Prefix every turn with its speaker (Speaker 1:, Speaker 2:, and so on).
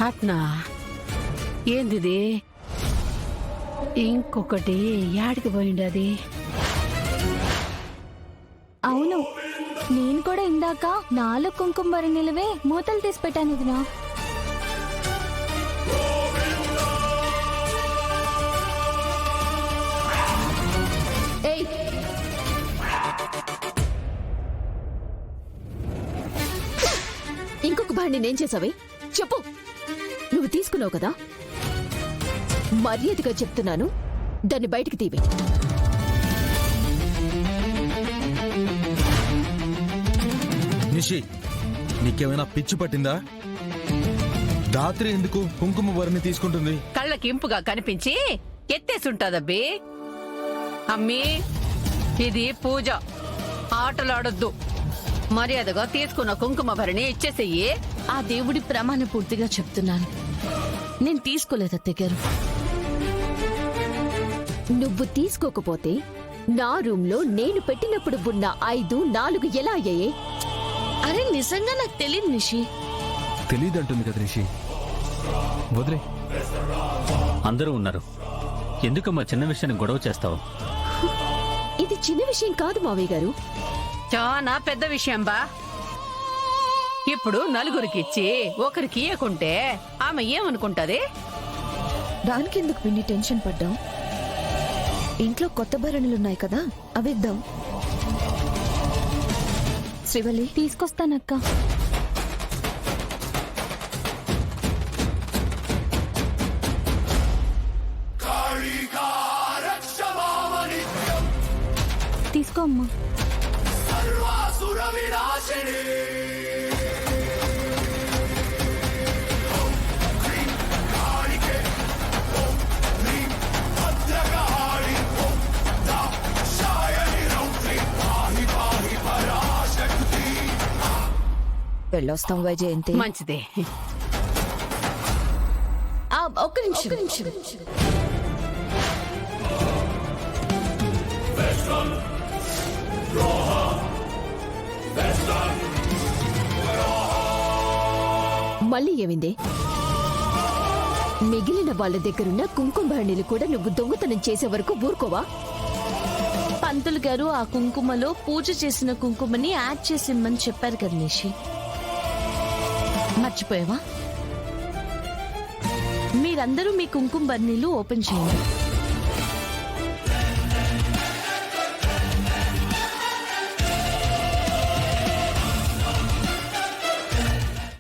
Speaker 1: అట్నా ఏందిది? ఇంకొకటి యాడికి పోయింది అది?
Speaker 2: అవును, నేను కూడా ఇందాక 4 కుంకుమ భరణిలవే మూతలు తీసి పెట్టాను వదినా.
Speaker 3: ఏయ్, ఇంకొక భాండి నేను చేసావే చెప్పు. నువ్వు తీసుకున్నావు కదా, మర్యాదగా చెప్తున్నాను, దాన్ని బయటికి తీవే.
Speaker 4: నిషి, నీకేమైనా పిచ్చి పట్టిందా? రాత్రి ఎందుకు కుంకుమ వరిని తీసుకుంటుంది?
Speaker 1: కళ్ళకి ఇంపుగా కనిపించి ఎత్తేసుంటాదబ్బి. అమ్మీ, ఇది పూజ, ఆటలాడొద్దు. మర్యాదగా తీసుకున్న కుంకుమ భరణి ఇచ్చేసేయి.
Speaker 5: ఆ దేవుడి ప్రమాణ పూర్తిగా చెప్తున్నాను, నేను తీసుకోలేదు అత్తయ్య గారు.
Speaker 3: నువ్వు తీసుకోకపోతే నా రూమ్ లో నేను పెట్టినప్పుడు ఉన్న 5, 4 ఎలా అయ్యాయే?
Speaker 5: అరే నిజంగా నాకు తెలియదు నిషి.
Speaker 6: తెలియదంటుంది కదా నిషి, వదిలే.
Speaker 7: అందరూ ఉన్నారు, ఎందుకమ్మా చిన్న విషయాన్ని గొడవ చేస్తావు?
Speaker 3: ఇది చిన్న విషయం కాదు మావయ్య గారు,
Speaker 1: చాలా పెద్ద విషయం బా. ఇప్పుడు నలుగురికి ఇచ్చి ఒకరికి ఇయ్యకుంటే ఆమె ఏమనుకుంటది?
Speaker 8: దానికెందుకు పిన్ని టెన్షన్ పడ్డాం? ఇంట్లో కొత్త భరణులున్నాయి కదా, అవిద్దాం. శ్రీవల్లి,
Speaker 2: తీసుకొస్తానక్క. తీసుకో అమ్మా.
Speaker 8: వెళ్ళొస్తాం వైజయంతి.
Speaker 1: మంచిదే.
Speaker 5: ఒక్క నిమిషం.
Speaker 3: మళ్ళీ ఏమింది? మిగిలిన వాళ్ళ దగ్గరున్న కుంకుమ భరణిలు కూడా నువ్వు దొంగతనం చేసే వరకు ఊరుకోవా?
Speaker 5: పంతులు గారు ఆ కుంకుమలో పూజ చేసిన కుంకుమని యాడ్ చేసి ఇమ్మని చెప్పారు కదా నిషి, మర్చిపోయావా? మీరందరూ మీ కుంకుమ బర్నీలు ఓపెన్ చేయండి.